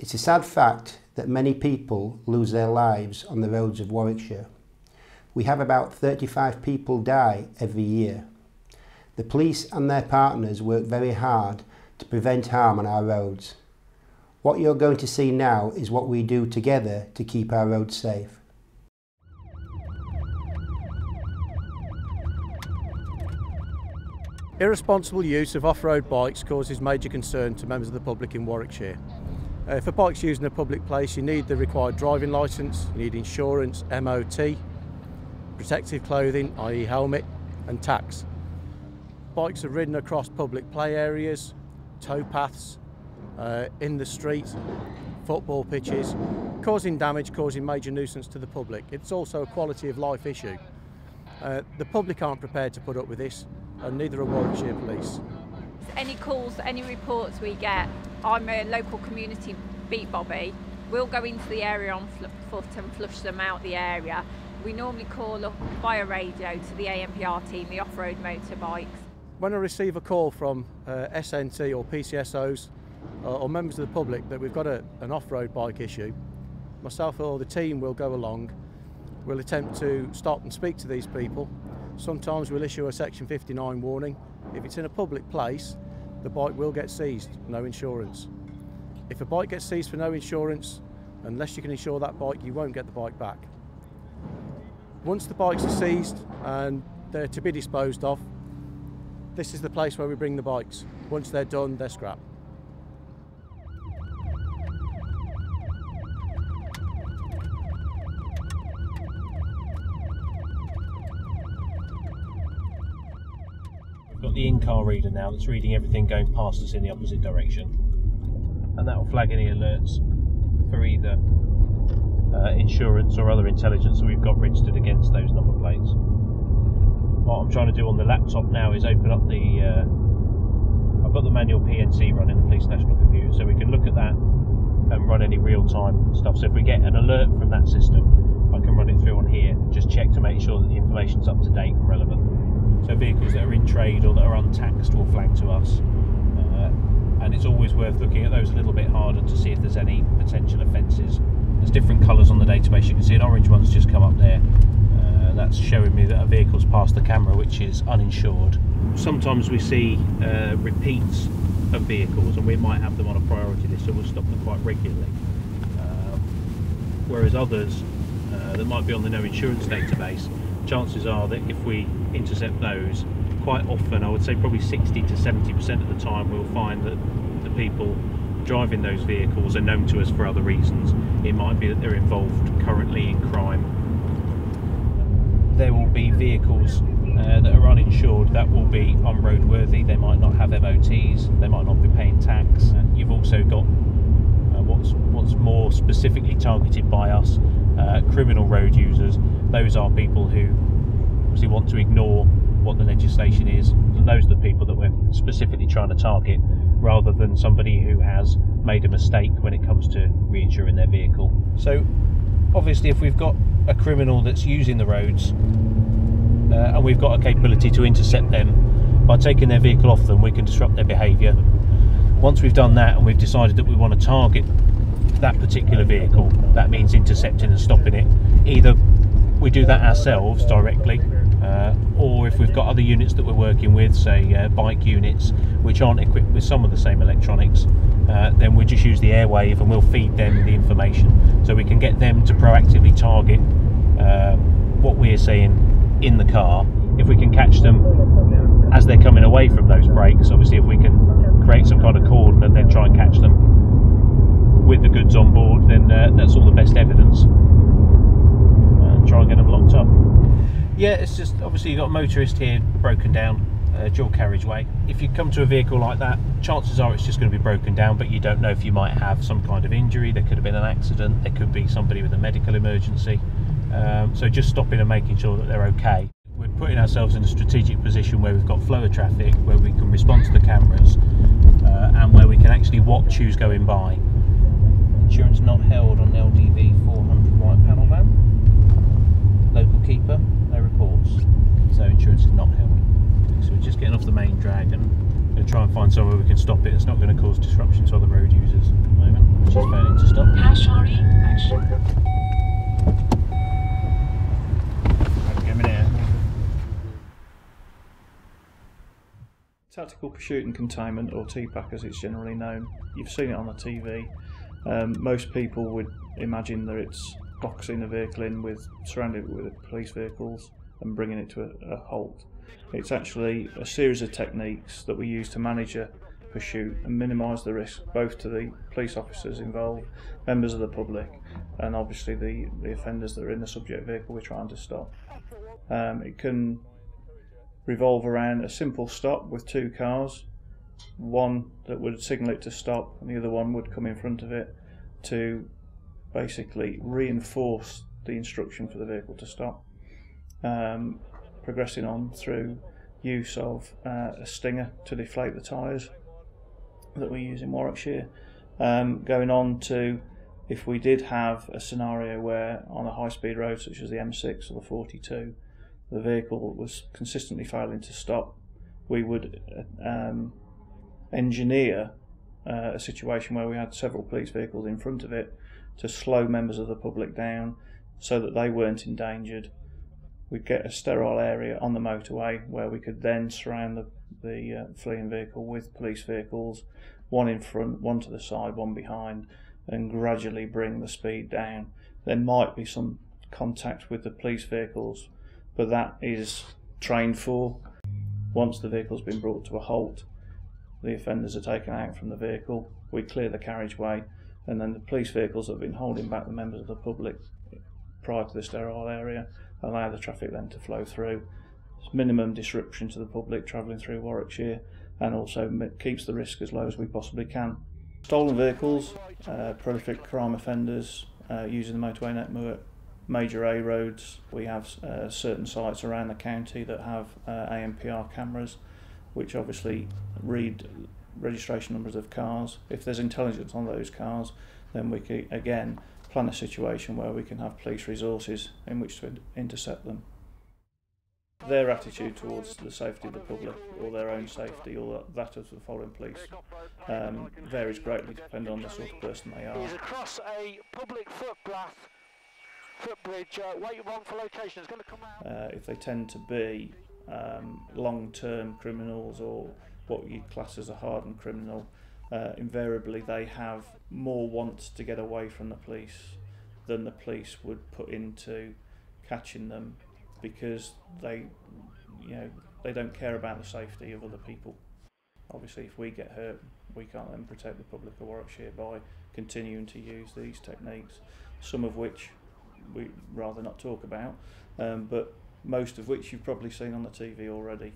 It's a sad fact that many people lose their lives on the roads of Warwickshire. We have about 35 people die every year. The police and their partners work very hard to prevent harm on our roads. What you're going to see now is what we do together to keep our roads safe. Irresponsible use of off-road bikes causes major concern to members of the public in Warwickshire. For bikes used in a public place, you need the required driving licence, you need insurance, MOT, protective clothing, i.e. helmet, and tax. Bikes are ridden across public play areas, towpaths, in the street, football pitches, causing damage, causing major nuisance to the public. It's also a quality of life issue. The public aren't prepared to put up with this, and neither are Warwickshire Police. Any calls, any reports we get, I'm a local community beat bobby, we'll go into the area on foot and flush them out the area. We normally call up via radio to the AMPR team, the off-road motorbikes. When I receive a call from SNT or PCSOs or members of the public that we've got an off-road bike issue, myself or the team will go along. We'll attempt to stop and speak to these people. Sometimes we'll issue a Section 59 warning. If it's in a public place, the bike will get seized, no insurance. If a bike gets seized for no insurance, unless you can insure that bike, you won't get the bike back. Once the bikes are seized and they're to be disposed of, this is the place where we bring the bikes. Once they're done, they're scrapped. Got the in-car reader now that's reading everything going past us in the opposite direction, and that will flag any alerts for either insurance or other intelligence that we've got registered against those number plates. What I'm trying to do on the laptop now is open up the I've got the manual PNC running, the Police National Computer, so we can look at that and run any real-time stuff. So if we get an alert from that system, I can run it through on here and just check to make sure that the information's up to date and relevant. So vehicles that are in trade or that are untaxed will flag to us, and it's always worth looking at those a little bit harder to see if there's any potential offences. There's different colours on the database. You can see an orange one's just come up there. That's showing me that a vehicle's passed the camera, which is uninsured. Sometimes we see repeats of vehicles, and we might have them on a priority list, so we'll stop them quite regularly. Whereas others that might be on the no insurance database, chances are that if we intercept those, quite often, I would say probably 60 to 70% of the time, we'll find that the people driving those vehicles are known to us for other reasons. It might be that they're involved currently in crime. There will be vehicles that are uninsured that will be unroadworthy. They might not have MOTs, they might not be paying tax. You've also got what's more specifically targeted by us, criminal road users. Those are people who obviously want to ignore what the legislation is, and those are the people that we're specifically trying to target, rather than somebody who has made a mistake when it comes to reinsuring their vehicle. So obviously if we've got a criminal that's using the roads and we've got a capability to intercept them by taking their vehicle off them, we can disrupt their behaviour. Once we've done that and we've decided that we want to target that particular vehicle, that means intercepting and stopping it. Either we do that ourselves directly, or if we've got other units that we're working with, say bike units which aren't equipped with some of the same electronics, then we just use the airwave and we'll feed them the information, so we can get them to proactively target what we're saying in the car. If we can catch them as they're coming away from those brakes, obviously if we can create some kind of cordon and then try and catch them with the goods on board, then that's all the best evidence, and try and get them locked up. Yeah, it's just obviously you've got a motorist here broken down, dual carriageway. If you come to a vehicle like that, chances are it's just going to be broken down, but you don't know if you might have some kind of injury. There could have been an accident, there could be somebody with a medical emergency, so just stopping and making sure that they're okay. We're putting ourselves in a strategic position where we've got flow of traffic, where we can respond to the cameras, and where we can actually watch who's going by. Insurance not held on LDV 400 white panel van. Local keeper, no reports. So insurance is not held. So we're just getting off the main drag and going to try and find somewhere we can stop it. It's not going to cause disruption to other road users at the moment, which is fairly Tactical pursuit and containment, or TPAC as it's generally known. You've seen it on the TV. Most people would imagine that it's boxing a vehicle in surrounding it with police vehicles and bringing it to a halt. It's actually a series of techniques that we use to manage a pursuit and minimise the risk both to the police officers involved, members of the public, and obviously the offenders that are in the subject vehicle we're trying to stop. It can revolve around a simple stop with two cars, one that would signal it to stop and the other one would come in front of it to basically reinforce the instruction for the vehicle to stop. Progressing on through use of a stinger to deflate the tyres that we use in Warwickshire. Going on to, if we did have a scenario where on a high-speed road such as the M6 or the 42, the vehicle was consistently failing to stop, we would engineer a situation where we had several police vehicles in front of it to slow members of the public down so that they weren't endangered. We'd get a sterile area on the motorway where we could then surround the fleeing vehicle with police vehicles, one in front, one to the side, one behind, and gradually bring the speed down. There might be some contact with the police vehicles, but that is trained for. Once the vehicle's been brought to a halt, the offenders are taken out from the vehicle, we clear the carriageway, and then the police vehicles that have been holding back the members of the public prior to the sterile area allow the traffic then to flow through. It's minimum disruption to the public travelling through Warwickshire, and also keeps the risk as low as we possibly can. Stolen vehicles, prolific crime offenders using the motorway network, major A roads. We have certain sites around the county that have ANPR cameras, which obviously read registration numbers of cars. If there's intelligence on those cars, then we can again plan a situation where we can have police resources in which to intercept them. Their attitude towards the safety of the public, or their own safety, or that of the foreign police, varies greatly depending on the sort of person they are. He's across a public footbridge, waiting on for location. It's going to come out. If they tend to be long-term criminals, or what you class as a hardened criminal, invariably they have more want to get away from the police than the police would put into catching them, because they don't care about the safety of other people. Obviously, if we get hurt, we can't then protect the public of Warwickshire by continuing to use these techniques, some of which we'd rather not talk about, but most of which you've probably seen on the TV already.